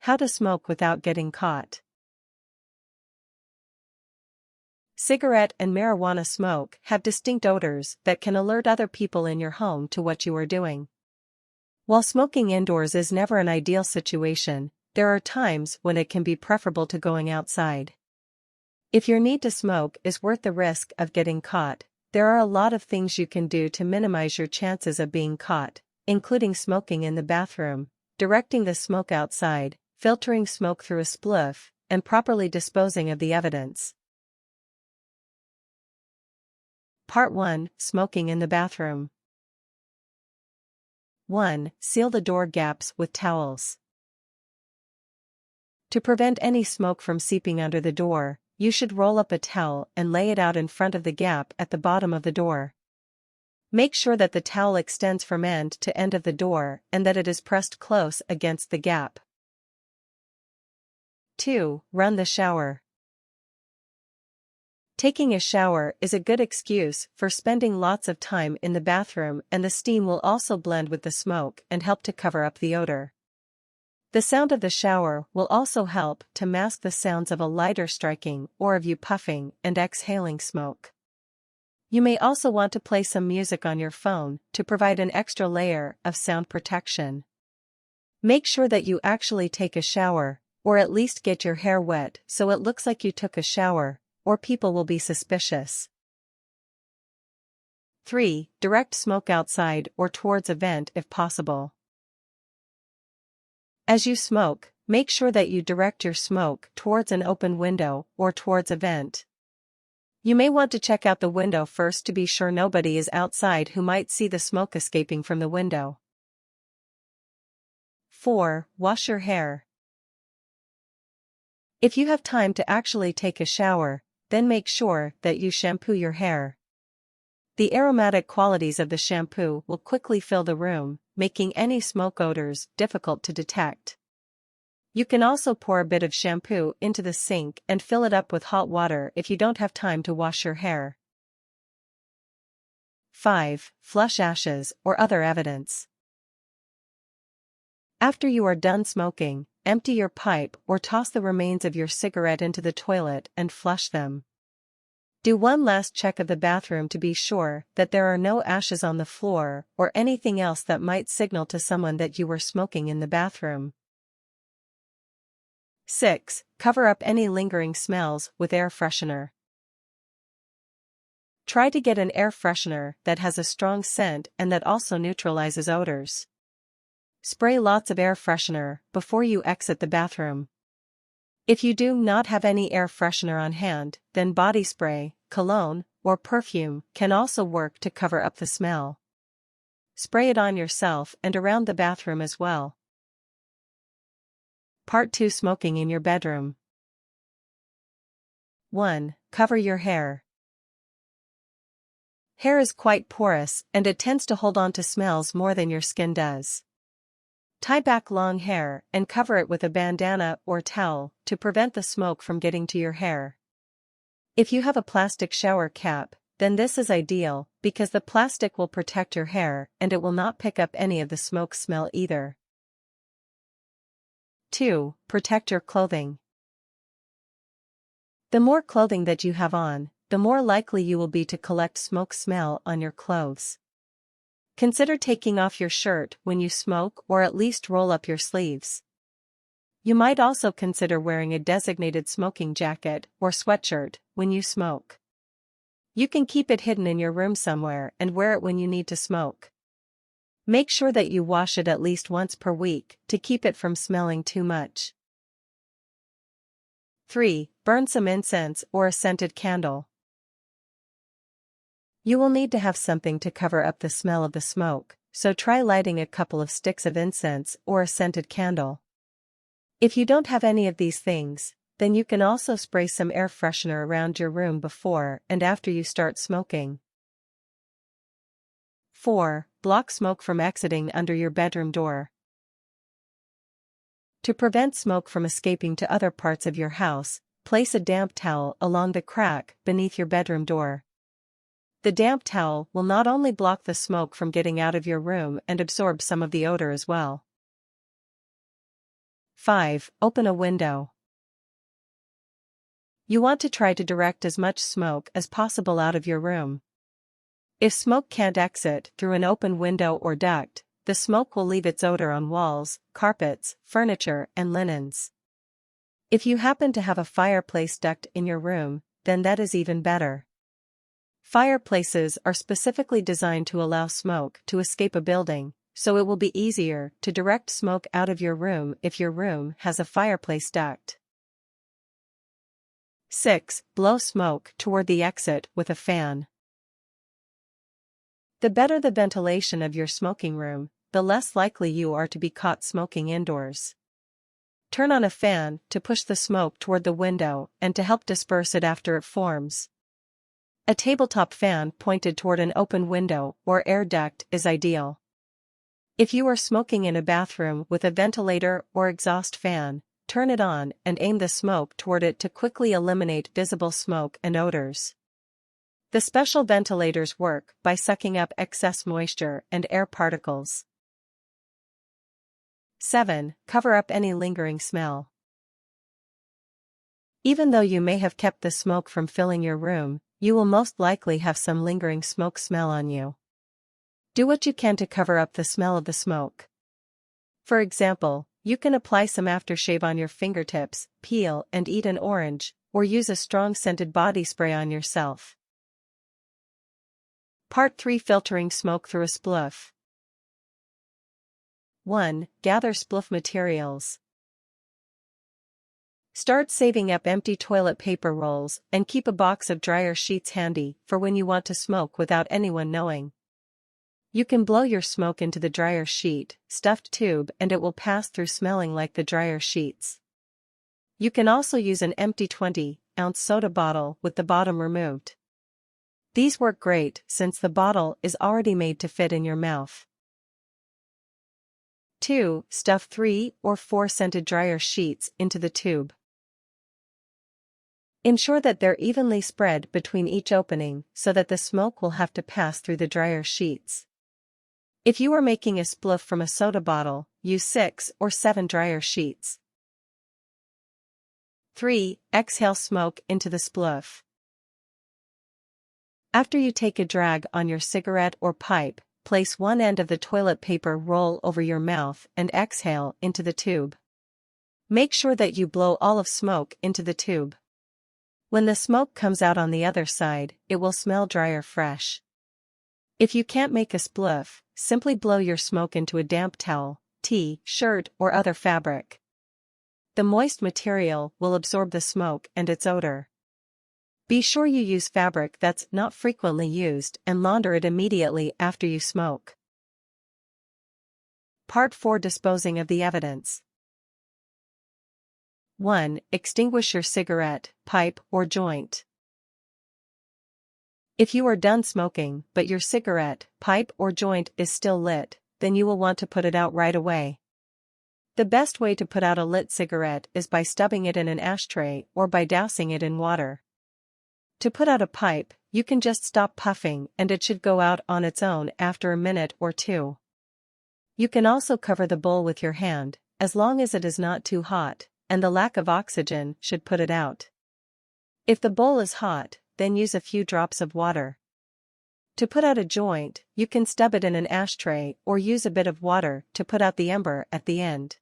How to smoke without getting caught. Cigarette and marijuana smoke have distinct odors that can alert other people in your home to what you are doing. While smoking indoors is never an ideal situation, there are times when it can be preferable to going outside. If your need to smoke is worth the risk of getting caught, there are a lot of things you can do to minimize your chances of being caught, including smoking in the bathroom, directing the smoke outside, filtering smoke through a spliff, and properly disposing of the evidence. Part 1: Smoking in the bathroom. 1. Seal the door gaps with towels. To prevent any smoke from seeping under the door, you should roll up a towel and lay it out in front of the gap at the bottom of the door. Make sure that the towel extends from end to end of the door and that it is pressed close against the gap. 2. Run the shower. Taking a shower is a good excuse for spending lots of time in the bathroom, and the steam will also blend with the smoke and help to cover up the odor. The sound of the shower will also help to mask the sounds of a lighter striking or of you puffing and exhaling smoke. You may also want to play some music on your phone to provide an extra layer of sound protection. Make sure that you actually take a shower, or at least get your hair wet so it looks like you took a shower, or people will be suspicious. 3. Direct smoke outside or towards a vent if possible. As you smoke, make sure that you direct your smoke towards an open window or towards a vent. You may want to check out the window first to be sure nobody is outside who might see the smoke escaping from the window. 4. Wash your hair. If you have time to actually take a shower, then make sure that you shampoo your hair. The aromatic qualities of the shampoo will quickly fill the room, making any smoke odors difficult to detect. You can also pour a bit of shampoo into the sink and fill it up with hot water if you don't have time to wash your hair. 5. Flush ashes or other evidence. After you are done smoking, empty your pipe or toss the remains of your cigarette into the toilet and flush them. Do one last check of the bathroom to be sure that there are no ashes on the floor or anything else that might signal to someone that you were smoking in the bathroom. 6. Cover up any lingering smells with air freshener. Try to get an air freshener that has a strong scent and that also neutralizes odors. Spray lots of air freshener before you exit the bathroom. If you do not have any air freshener on hand, then body spray, cologne, or perfume can also work to cover up the smell. Spray it on yourself and around the bathroom as well. Part 2: Smoking in your bedroom. 1. Cover your hair. Hair is quite porous and it tends to hold on to smells more than your skin does. Tie back long hair and cover it with a bandana or towel to prevent the smoke from getting to your hair. If you have a plastic shower cap, then this is ideal because the plastic will protect your hair and it will not pick up any of the smoke smell either. 2. Protect your clothing. The more clothing that you have on, the more likely you will be to collect smoke smell on your clothes. Consider taking off your shirt when you smoke or at least roll up your sleeves. You might also consider wearing a designated smoking jacket or sweatshirt when you smoke. You can keep it hidden in your room somewhere and wear it when you need to smoke. Make sure that you wash it at least once per week to keep it from smelling too much. 3. Burn some incense or a scented candle. You will need to have something to cover up the smell of the smoke, so try lighting a couple of sticks of incense or a scented candle. If you don't have any of these things, then you can also spray some air freshener around your room before and after you start smoking. 4. Block smoke from exiting under your bedroom door. To prevent smoke from escaping to other parts of your house, place a damp towel along the crack beneath your bedroom door. The damp towel will not only block the smoke from getting out of your room and absorb some of the odor as well. 5. Open a window. You want to try to direct as much smoke as possible out of your room. If smoke can't exit through an open window or duct, the smoke will leave its odor on walls, carpets, furniture, and linens. If you happen to have a fireplace duct in your room, then that is even better. Fireplaces are specifically designed to allow smoke to escape a building, so it will be easier to direct smoke out of your room if your room has a fireplace duct. 6. Blow smoke toward the exit with a fan. The better the ventilation of your smoking room, the less likely you are to be caught smoking indoors. Turn on a fan to push the smoke toward the window and to help disperse it after it forms. A tabletop fan pointed toward an open window or air duct is ideal. If you are smoking in a bathroom with a ventilator or exhaust fan, turn it on and aim the smoke toward it to quickly eliminate visible smoke and odors. The special ventilators work by sucking up excess moisture and air particles. 7. Cover up any lingering smell. Even though you may have kept the smoke from filling your room, you will most likely have some lingering smoke smell on you. Do what you can to cover up the smell of the smoke. For example, you can apply some aftershave on your fingertips, peel and eat an orange, or use a strong scented body spray on yourself. Part 3. Filtering smoke through a spliff. 1. Gather spliff materials. Start saving up empty toilet paper rolls and keep a box of dryer sheets handy for when you want to smoke without anyone knowing. You can blow your smoke into the dryer sheet, stuffed tube, and it will pass through smelling like the dryer sheets. You can also use an empty 20-ounce soda bottle with the bottom removed. These work great since the bottle is already made to fit in your mouth. 2. Stuff 3 or 4 scented dryer sheets into the tube. Ensure that they're evenly spread between each opening so that the smoke will have to pass through the dryer sheets. If you are making a spliff from a soda bottle, use 6 or 7 dryer sheets. 3. Exhale smoke into the spliff. After you take a drag on your cigarette or pipe, place one end of the toilet paper roll over your mouth and exhale into the tube. Make sure that you blow all of smoke into the tube. When the smoke comes out on the other side, it will smell dryer fresh. If you can't make a spliff, simply blow your smoke into a damp towel, t-shirt, or other fabric. The moist material will absorb the smoke and its odor. Be sure you use fabric that's not frequently used and launder it immediately after you smoke. Part 4. Disposing of the evidence. 1. Extinguish your cigarette, pipe, or joint. If you are done smoking but your cigarette, pipe, or joint is still lit, then you will want to put it out right away. The best way to put out a lit cigarette is by stubbing it in an ashtray or by dousing it in water. To put out a pipe, you can just stop puffing and it should go out on its own after a minute or two. You can also cover the bowl with your hand, as long as it is not too hot, and the lack of oxygen should put it out. If the bowl is hot, then use a few drops of water. To put out a joint, you can stub it in an ashtray or use a bit of water to put out the ember at the end.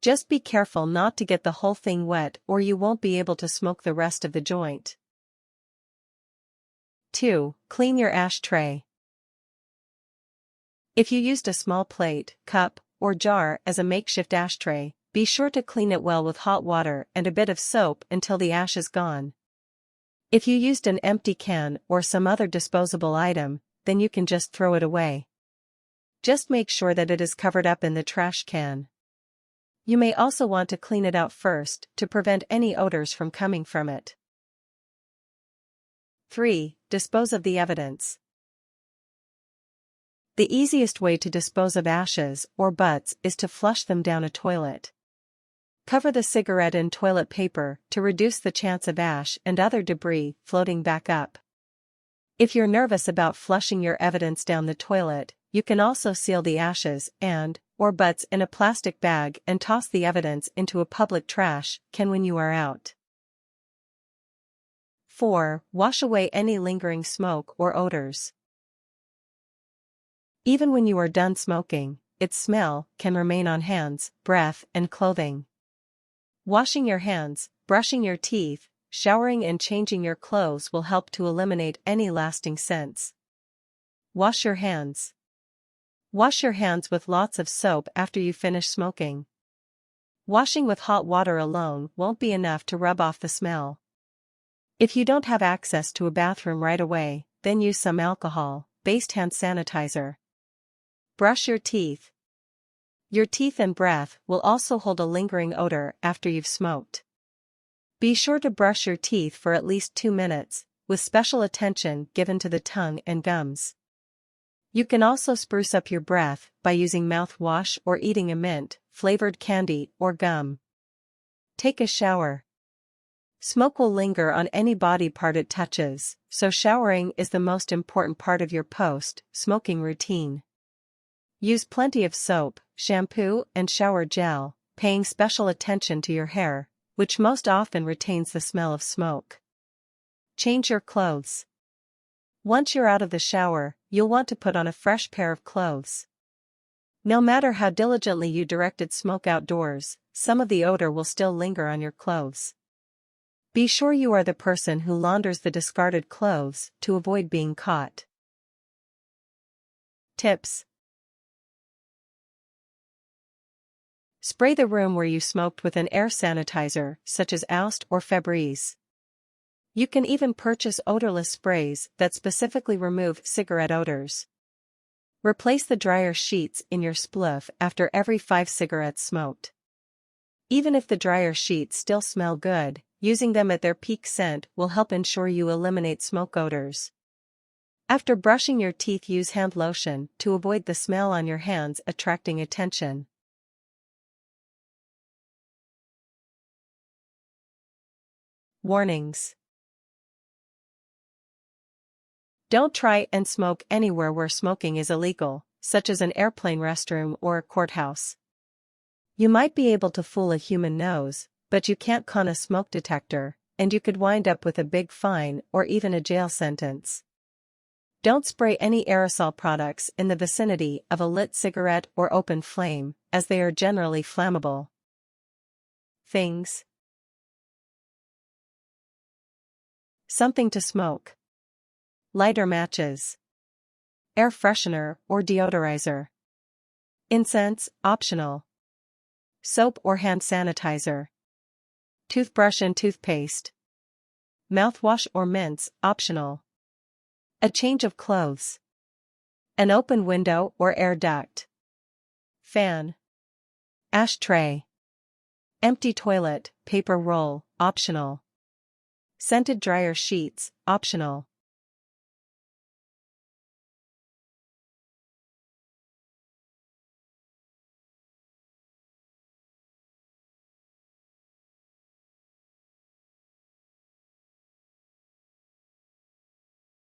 Just be careful not to get the whole thing wet or you won't be able to smoke the rest of the joint. 2. Clean your ashtray. If you used a small plate, cup, or jar as a makeshift ashtray, be sure to clean it well with hot water and a bit of soap until the ash is gone. If you used an empty can or some other disposable item, then you can just throw it away. Just make sure that it is covered up in the trash can. You may also want to clean it out first to prevent any odors from coming from it. 3. Dispose of the evidence. The easiest way to dispose of ashes or butts is to flush them down a toilet. Cover the cigarette in toilet paper to reduce the chance of ash and other debris floating back up. If you're nervous about flushing your evidence down the toilet, you can also seal the ashes and, or butts in a plastic bag and toss the evidence into a public trash can when you are out. 4. Wash away any lingering smoke or odors. Even when you are done smoking, its smell can remain on hands, breath, and clothing. Washing your hands, brushing your teeth, showering and changing your clothes will help to eliminate any lasting scents. Wash your hands. Wash your hands with lots of soap after you finish smoking. Washing with hot water alone won't be enough to rub off the smell. If you don't have access to a bathroom right away, then use some alcohol-based hand sanitizer. Brush your teeth. Your teeth and breath will also hold a lingering odor after you've smoked. Be sure to brush your teeth for at least 2 minutes, with special attention given to the tongue and gums. You can also spruce up your breath by using mouthwash or eating a mint-flavored candy or gum. Take a shower. Smoke will linger on any body part it touches, so showering is the most important part of your post-smoking routine. Use plenty of soap, shampoo, and shower gel, paying special attention to your hair, which most often retains the smell of smoke. Change your clothes. Once you're out of the shower, you'll want to put on a fresh pair of clothes. No matter how diligently you directed smoke outdoors, some of the odor will still linger on your clothes. Be sure you are the person who launders the discarded clothes to avoid being caught. Tips. Spray the room where you smoked with an air sanitizer, such as Oust or Febreze. You can even purchase odorless sprays that specifically remove cigarette odors. Replace the dryer sheets in your spliff after every 5 cigarettes smoked. Even if the dryer sheets still smell good, using them at their peak scent will help ensure you eliminate smoke odors. After brushing your teeth, use hand lotion to avoid the smell on your hands attracting attention. Warnings. Don't try and smoke anywhere where smoking is illegal, such as an airplane restroom or a courthouse. You might be able to fool a human nose, but you can't con a smoke detector, and you could wind up with a big fine or even a jail sentence. Don't spray any aerosol products in the vicinity of a lit cigarette or open flame, as they are generally flammable. Things. Something to smoke. Lighter matches. Air freshener or deodorizer. Incense, optional. Soap or hand sanitizer. Toothbrush and toothpaste. Mouthwash or mints, optional. A change of clothes. An open window or air duct. Fan. Ashtray. Empty toilet paper roll, optional. Scented dryer sheets, optional.